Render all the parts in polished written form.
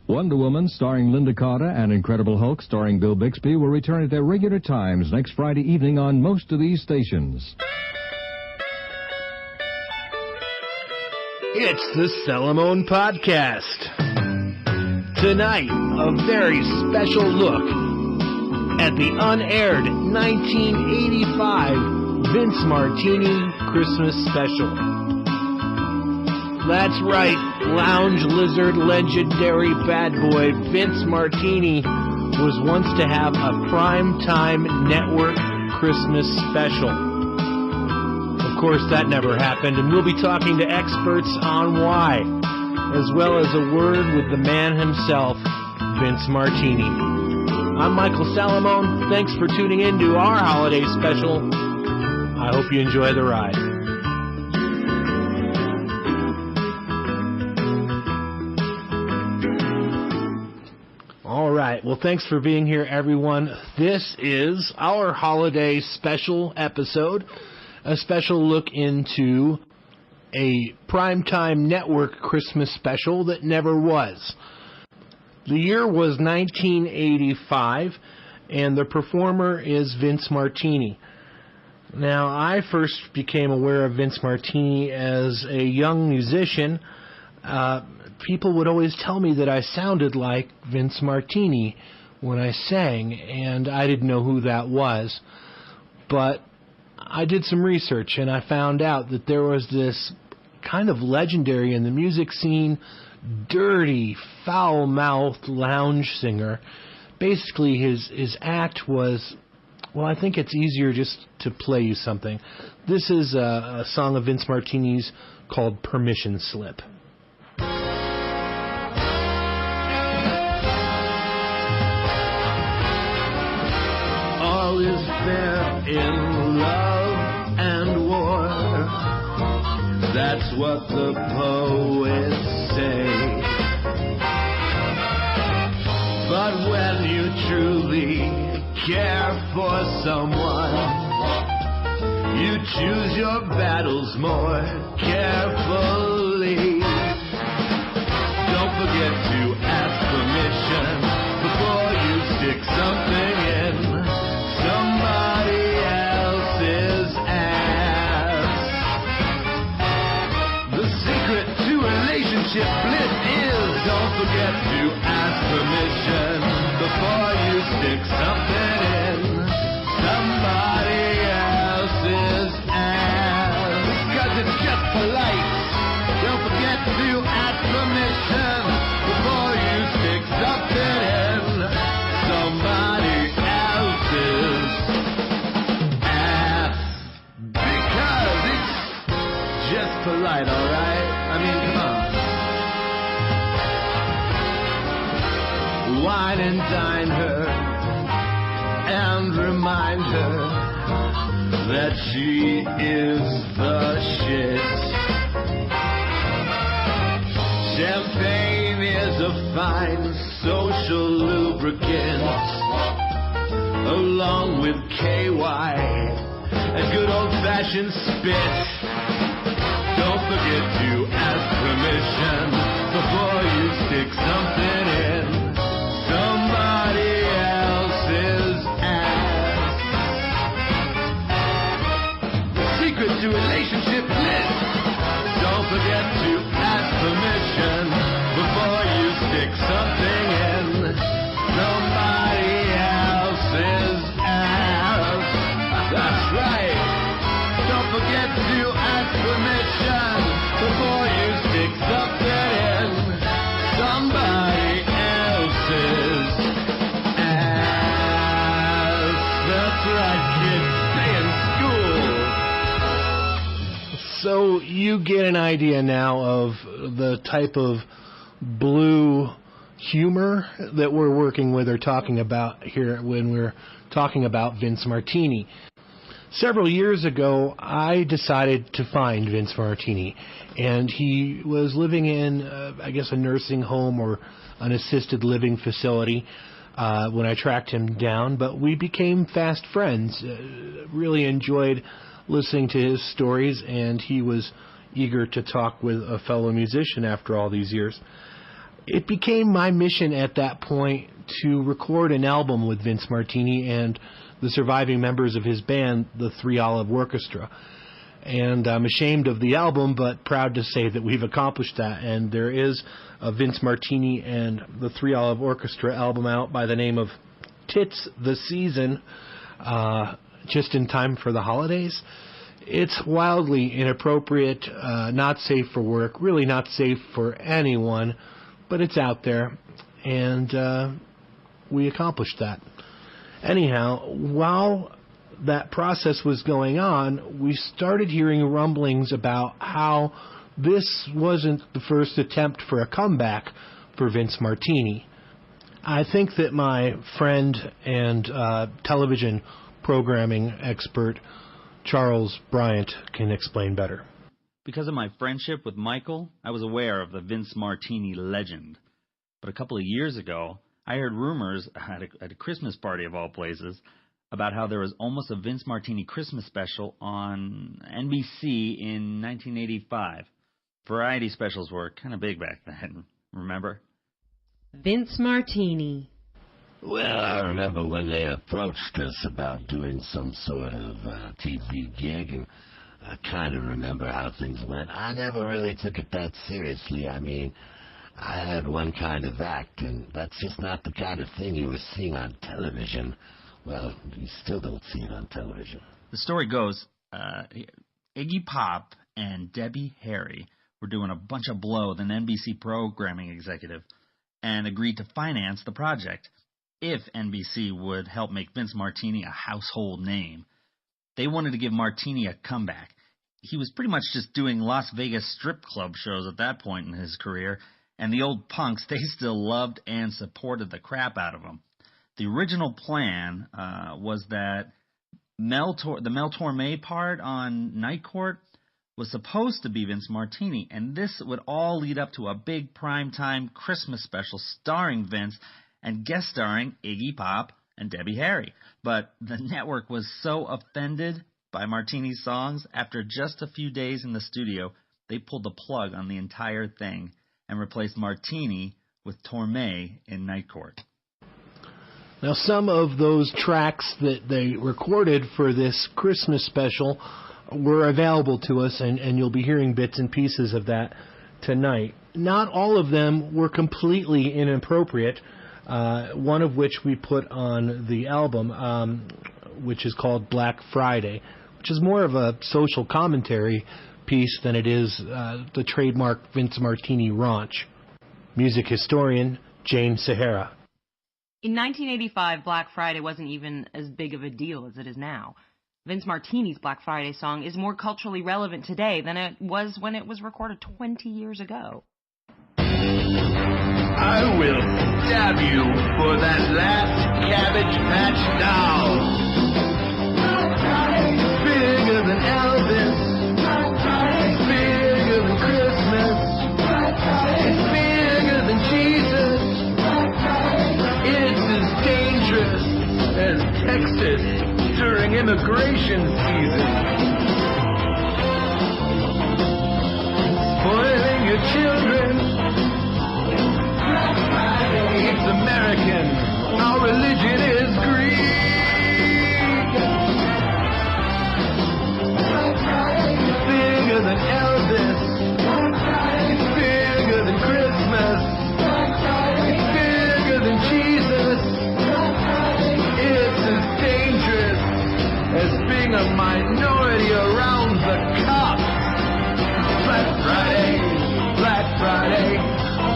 Wonder Woman, starring Linda Carter, and Incredible Hulk, starring Bill Bixby, will return at their regular times next Friday evening on most of these stations. It's the Salamone Podcast. Tonight, a very special look at the unaired 1985 Vince Martini Christmas Special. That's right, lounge lizard legendary bad boy Vince Martini was once to have a primetime network Christmas special. Of course, that never happened, and we'll be talking to experts on why, as well as a word with the man himself, Vince Martini. I'm Michael Salamone. Thanks for tuning in to our holiday special. I hope you enjoy the ride. All right. Well, thanks for being here, everyone. This is our holiday special episode, a special look into a primetime network Christmas special that never was. The year was 1985, and the performer is Vince Martini. Now, I first became aware of Vince Martini as a young musician. People would always tell me that I sounded like Vince Martini when I sang, and I didn't know who that was. But I did some research, and I found out that there was this kind of legendary in the music scene, dirty, foul-mouthed lounge singer. Basically, his act was, well, I think it's easier just to play you something. This is a song of Vince Martini's called Permission Slip. All is fair in love and war. That's what the poets say. But when you truly care for someone, you choose your battles more carefully. Don't forget to ask permission before you stick something in somebody else's ass. The secret to relationship bliss is don't forget to ask permission before you stick something in somebody else's ass. 'Cause it's just polite. Don't forget to ask permission before you stick something in somebody else's ass. Because it's just polite, alright? I mean, come on. Wine and dine her and remind her that she is the shit. Champagne is a fine social lubricant, along with KY and good old-fashioned spit. Don't forget to ask permission before you stick something in somebody else's ass. The secret to relationship bliss. Don't forget to ask permission before you stick something in somebody else's ass. That's right. Don't forget to ask permission before you stick something in somebody else's ass. That's right, kids. Stay in school. So you get an idea now of the type of blue humor that we're working with or talking about here when we're talking about Vince Martini. Several years ago, I decided to find Vince Martini, and he was living in, I guess, a nursing home or an assisted living facility when I tracked him down, but we became fast friends. Really enjoyed listening to his stories, and he was eager to talk with a fellow musician after all these years. It became my mission at that point to record an album with Vince Martini and the surviving members of his band, the Three Olive Orchestra. And I'm ashamed of the album, but proud to say that we've accomplished that. And there is a Vince Martini and the Three Olive Orchestra album out by the name of Tits the Season, just in time for the holidays. It's wildly inappropriate, not safe for work, really not safe for anyone, but it's out there, and we accomplished that. Anyhow, while that process was going on, we started hearing rumblings about how this wasn't the first attempt for a comeback for Vince Martini. I think that my friend and television programming expert, Charles Bryant, can explain better. Because of my friendship with Michael, I was aware of the Vince Martini legend. But a couple of years ago, I heard rumors at a Christmas party of all places about how there was almost a Vince Martini Christmas special on NBC in 1985. Variety specials were kind of big back then, remember? Vince Martini. Well, I remember when they approached us about doing some sort of TV gig, and I kind of remember how things went. I never really took it that seriously. I mean, I had one kind of act, and that's just not the kind of thing you were seeing on television. Well, you still don't see it on television. The story goes, Iggy Pop and Debbie Harry were doing a bunch of blow with an NBC programming executive and agreed to finance the project if NBC would help make Vince Martini a household name. They wanted to give Martini a comeback. He was pretty much just doing Las Vegas strip club shows at that point in his career, and the old punks, they still loved and supported the crap out of him. The original plan was that the Mel Torme part on Night Court was supposed to be Vince Martini, and this would all lead up to a big primetime Christmas special starring Vince and guest starring Iggy Pop and Debbie Harry. But the network was so offended by Martini's songs, after just a few days in the studio, they pulled the plug on the entire thing and replaced Martini with Torme in Night Court. Now, some of those tracks that they recorded for this Christmas special were available to us, and you'll be hearing bits and pieces of that tonight. Not all of them were completely inappropriate, one of which we put on the album, which is called Black Friday, which is more of a social commentary piece than it is the trademark Vince Martini raunch. Music historian Jane Sahara. In 1985, Black Friday wasn't even as big of a deal as it is now. Vince Martini's Black Friday song is more culturally relevant today than it was when it was recorded 20 years ago. I will stab you for that last Cabbage Patch doll. It's bigger than Elvis. It's bigger than Christmas. It's bigger than Jesus. It's as dangerous as Texas during immigration season. Spoiling your children. It's American. Our religion is Greek. It's bigger than Elvis. It's bigger than Christmas. It's bigger than Jesus. It's as dangerous as being a minority around the cops. Black Friday, Black Friday,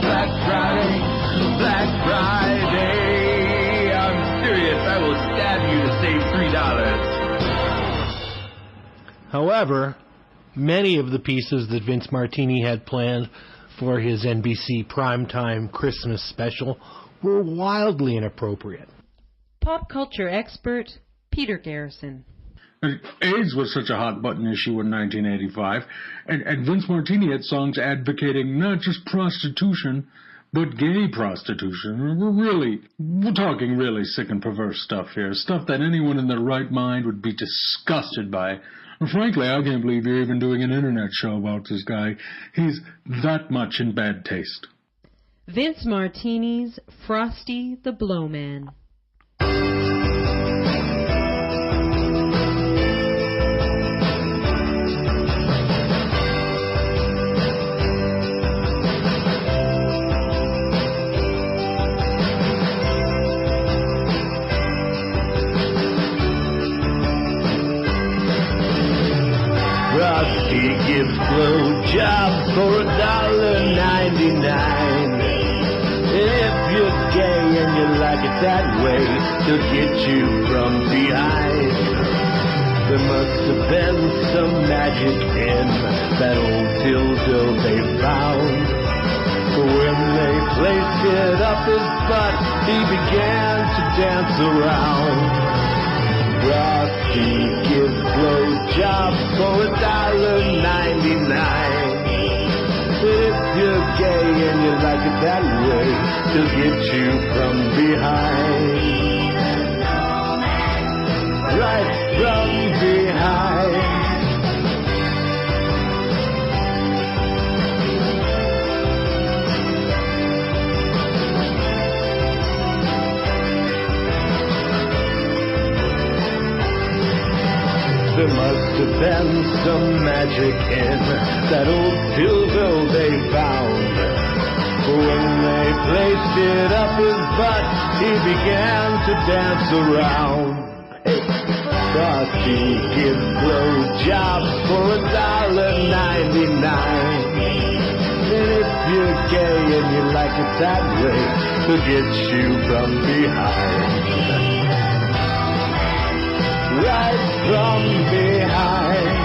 Black Friday, Black Friday. I'm serious, I will stab you to save $3. However, many of the pieces that Vince Martini had planned for his NBC primetime Christmas special were wildly inappropriate. Pop culture expert Peter Garrison. AIDS was such a hot-button issue in 1985, and Vince Martini had songs advocating not just prostitution, but gay prostitution. We're talking really sick and perverse stuff here, stuff that anyone in their right mind would be disgusted by. And frankly, I can't believe you're even doing an internet show about this guy. He's that much in bad taste. Vince Martini's Frosty the Blowman. Frosty gives blowjobs for $1.99. If you're gay and you like it that way, he'll get you from behind. There must have been some magic in that old dildo they found. For when they placed it up his butt, he began to dance around. Frosty gives blowjobs for $1.99. If you're gay and you like it that way, he'll get you from behind. Right from behind. There must have been some magic in that old dildo they found. For when they placed it up his butt, he began to dance around. Hey, Frosty gives blowjobs for $1.99. And if you're gay and you like it that way, he'll get you from behind. Right from behind.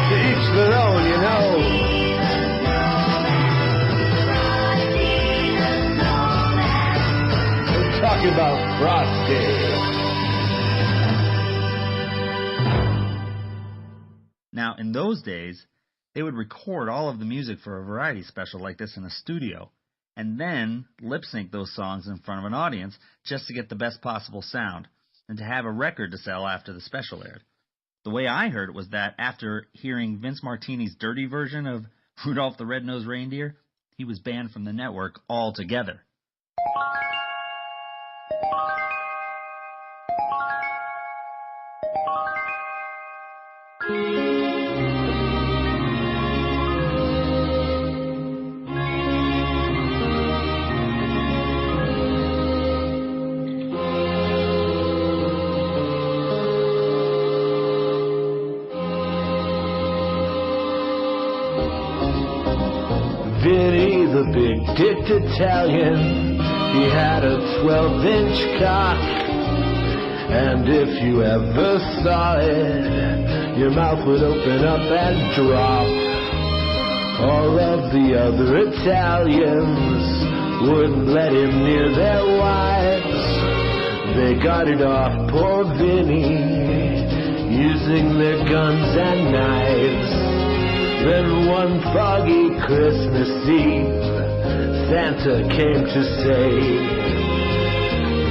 To each their own, you know. We're talking about Frosty. Now, in those days, they would record all of the music for a variety special like this in a studio, and then lip-sync those songs in front of an audience just to get the best possible sound, and to have a record to sell after the special aired. The way I heard it was that after hearing Vince Martini's dirty version of Rudolph the Red-Nosed Reindeer, he was banned from the network altogether. Vinny, the big-dicked Italian, he had a 12-inch cock. And if you ever saw it, your mouth would open up and drop. All of the other Italians wouldn't let him near their wives. They guarded off poor Vinny, using their guns and knives. Then one foggy Christmas Eve, Santa came to say,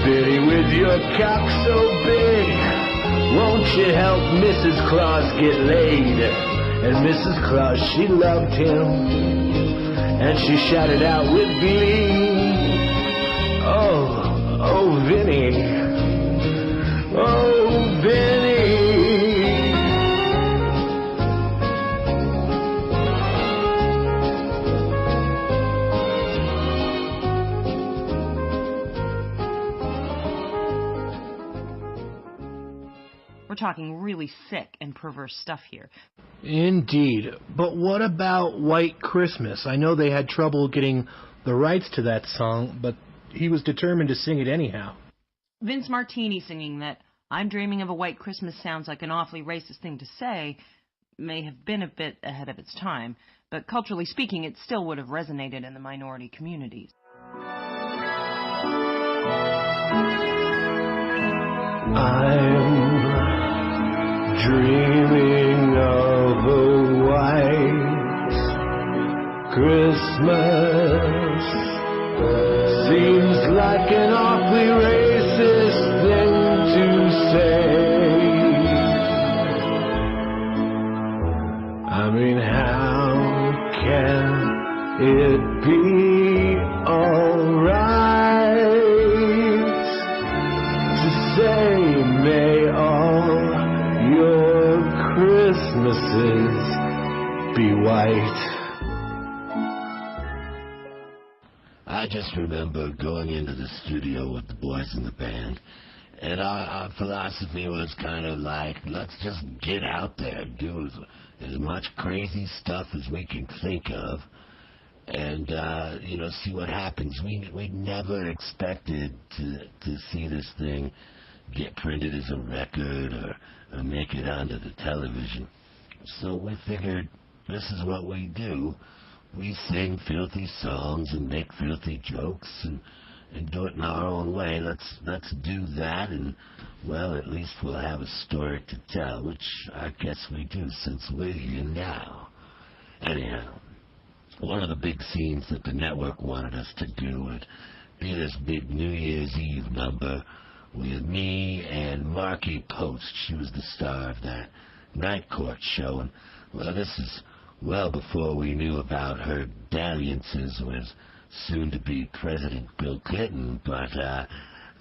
Vinny, with your cock so big, won't you help Mrs. Claus get laid? And Mrs. Claus, she loved him, and she shouted out with glee, oh, Vinny, oh, Vinny. We're talking really sick and perverse stuff here. Indeed. But what about White Christmas? I know they had trouble getting the rights to that song, but he was determined to sing it anyhow. Vince Martini singing that I'm Dreaming of a White Christmas sounds like an awfully racist thing to say may have been a bit ahead of its time, but culturally speaking, it still would have resonated in the minority communities. I'm dreaming of a white Christmas. Seems like an awfully racist thing to say. I mean, how can it be alright to say may all your Christmases be white? I just remember going into the studio with the boys in the band, and our philosophy was kind of like, let's just get out there, do as much crazy stuff as we can think of, and, see what happens. We never expected to see this thing get printed as a record or make it onto the television. So we figured, this is what we do. We sing filthy songs and make filthy jokes and do it in our own way. Let's do that, and, well, at least we'll have a story to tell, which I guess we do since we're here now. Anyhow, one of the big scenes that the network wanted us to do would be this big New Year's Eve number with me and Marky Post. She was the star of that Night Court show, and, well, this is well before we knew about her dalliances with soon-to-be President Bill Clinton, but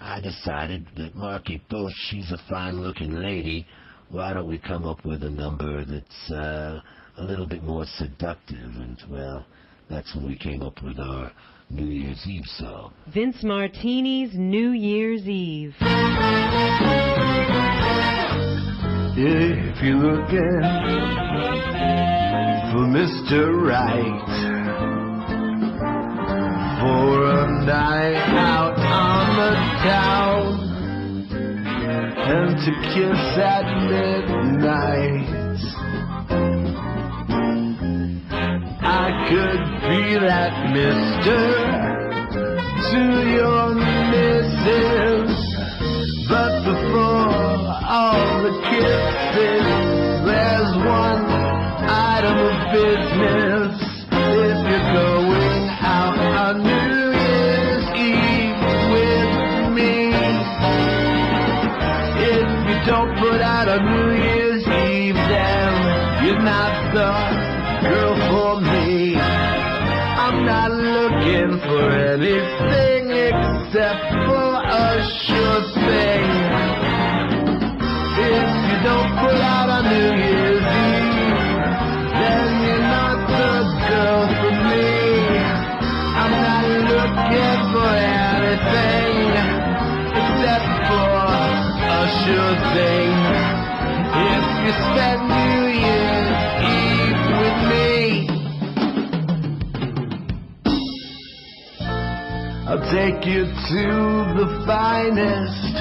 I decided that Marky Post, she's a fine-looking lady. Why don't we come up with a number that's a little bit more seductive? And, well, that's when we came up with our New Year's Eve song. Vince Martini's New Year's Eve. If you're looking for Mr. Right, for a night out on the town, and to kiss at midnight, I could be that mister to your missus. But before all the kisses, there's one item of business. If you're going out on New Year's Eve with me, if you don't put out on New Year's Eve, then you're not the girl for me. I'm not looking for anything except for a sure thing. If you don't put out on New Year's Eve, then you're not the girl for me. I'm not looking for anything except for a sure thing. If you spend New Year's Eve with me, I'll take you to the finest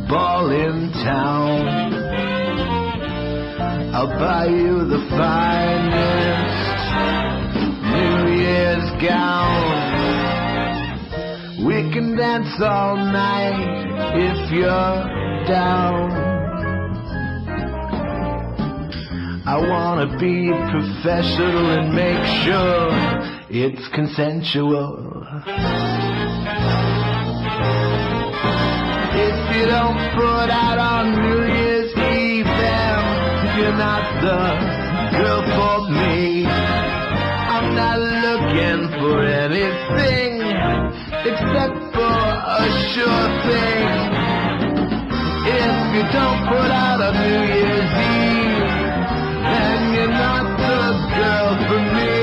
ball in town. I'll buy you the finest New Year's gown. We can dance all night if you're down. I wanna be professional and make sure it's consensual. If you don't put out on New Year's Eve, then you're not the girl for me. I'm not looking for anything except for a sure thing. If you don't put out on New Year's Eve, then you're not the girl for me.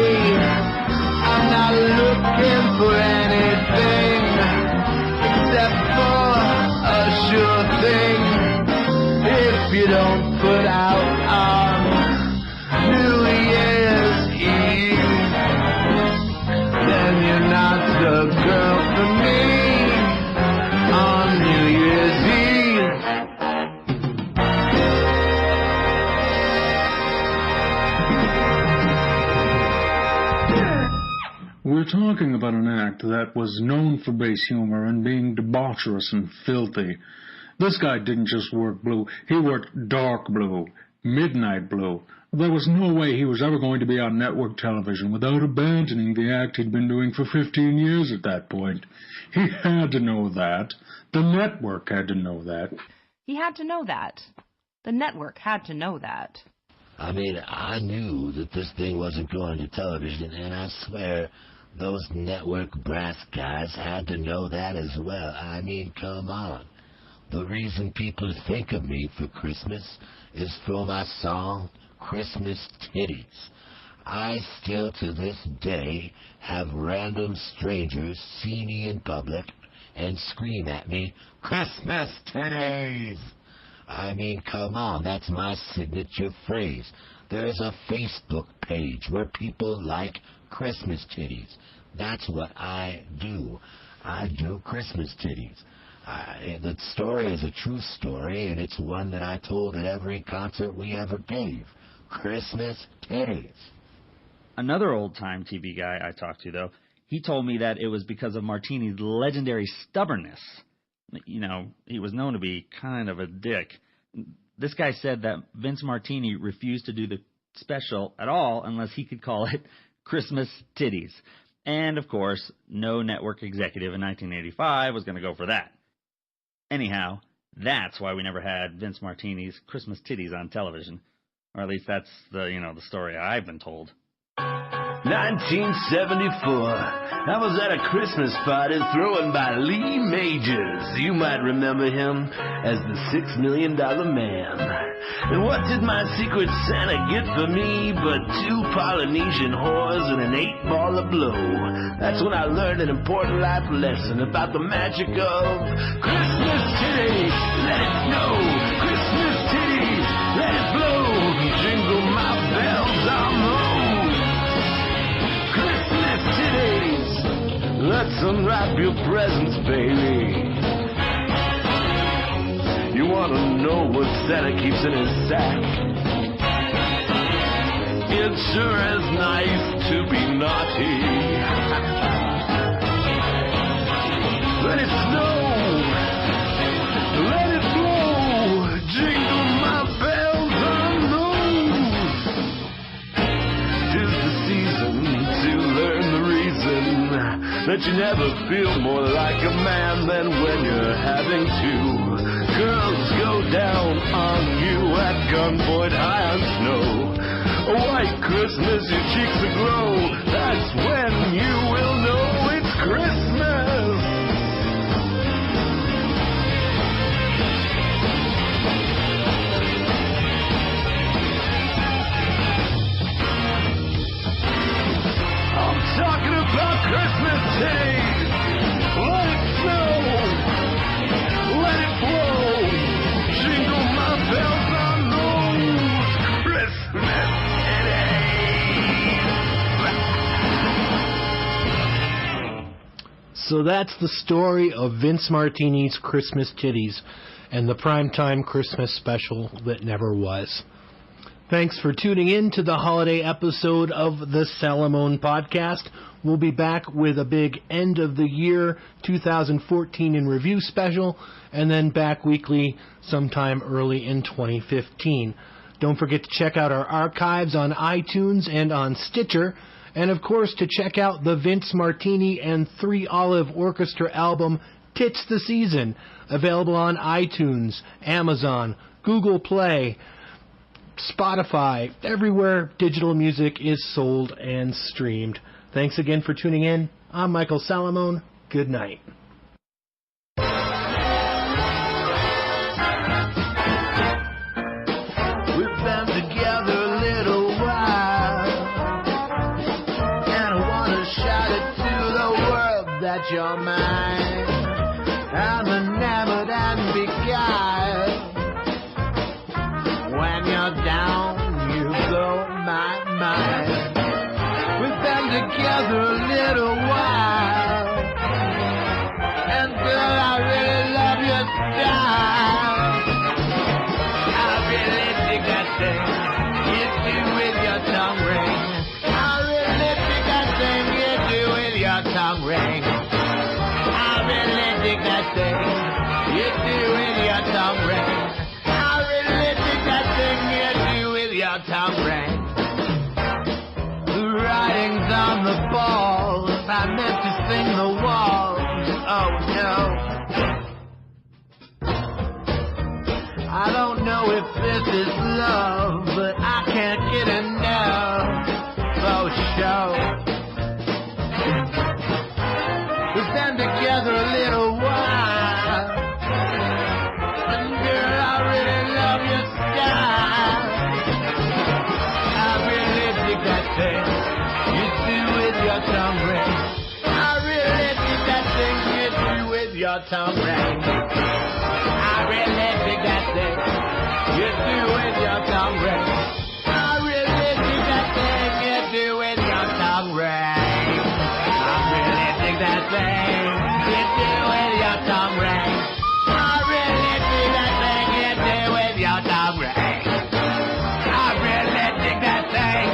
I'm not looking for anything except for a sure thing. If you don't put out on New Year's Eve, then you're not the girl for me on New Year's Eve. We're talking about an act that was known for base humor and being debaucherous and filthy. This guy didn't just work blue, he worked dark blue, midnight blue. There was no way he was ever going to be on network television without abandoning the act he'd been doing for 15 years at that point. He had to know that. The network had to know that. He had to know that. The network had to know that. I mean, I knew that this thing wasn't going to television, and I swear those network brass guys had to know that as well. I mean, come on. The reason people think of me for Christmas is for my song, Christmas Titties. I still to this day have random strangers see me in public and scream at me, Christmas Titties! I mean, come on, that's my signature phrase. There's a Facebook page where people like Christmas titties. That's what I do. I do Christmas titties. The story is a true story, and it's one that I told at every concert we ever gave. Christmas titties. Another old-time TV guy I talked to, though, he told me that it was because of Martini's legendary stubbornness. You know, he was known to be kind of a dick. This guy said that Vince Martini refused to do the special at all unless he could call it Christmas Titties. And, of course, no network executive in 1985 was going to go for that. Anyhow, that's why we never had Vince Martini's Christmas Titties on television. Or at least that's the story I've been told. 1974. I was at a Christmas party thrown by Lee Majors. You might remember him as the $6 Million Man. And what did my Secret Santa get for me but 2 Polynesian whores and an 8-ball of blow? That's when I learned an important life lesson about the magic of Christmas titties. Let it snow. Christmas titties. Let it blow. Jingle my bells on home. Christmas titties. Let's unwrap your presents, baby. You want to know what Santa keeps in his sack? It sure is nice to be naughty. Let it snow. Let it blow. Jingle my bells on those. 'Tis the season to learn the reason that you never feel more like a man than when you're having to. Girls go down on you at gunpoint high on snow. A white Christmas, your cheeks aglow. That's when you will know it's Christmas. I'm talking about Christmas titties. Let it snow. Let it blow. Jingle my bells on those Christmas titties. So that's the story of Vince Martini's Christmas Titties and the primetime Christmas special that never was. Thanks for tuning in to the holiday episode of the Salamone podcast. We'll be back with a big end of the year 2014 in review special, and then back weekly sometime early in 2015. Don't forget to check out our archives on iTunes and on Stitcher, and of course to check out the Vince Martini and 3 Olive Orchestra album Tits the Season, available on iTunes, Amazon, Google Play, Spotify, everywhere digital music is sold and streamed. Thanks again for tuning in. I'm Michael Salamone. Good night. We've been together a little while, and I want to shout it to the world that you're mine. I'm enamored and beguiled. When you're down, you blow my mind. We've been together a little while, and girl, I really love your style. I really dig that thing you do with your tongue ring. I really dig that thing you do with your tongue ring. I really dig that thing you do with your tongue ring. Tongue ring. The writing's on the balls. I meant to sing the walls. Oh no. I don't know if this is love, but I can't your tongue ring. I really dig that thing you do with your tongue ring. I really dig that thing you do with your tongue ring. I really dig that thing you do with your tongue ring. I really dig that thing you do with your tongue ring. I really dig that thing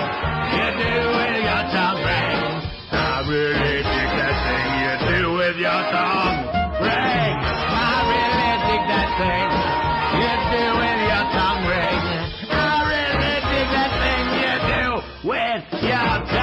you do with your tongue ring. I really dig that thing you do with your tongue ring. I really dig that thing you do with your tongue ring. I really dig that thing you do with your tongue.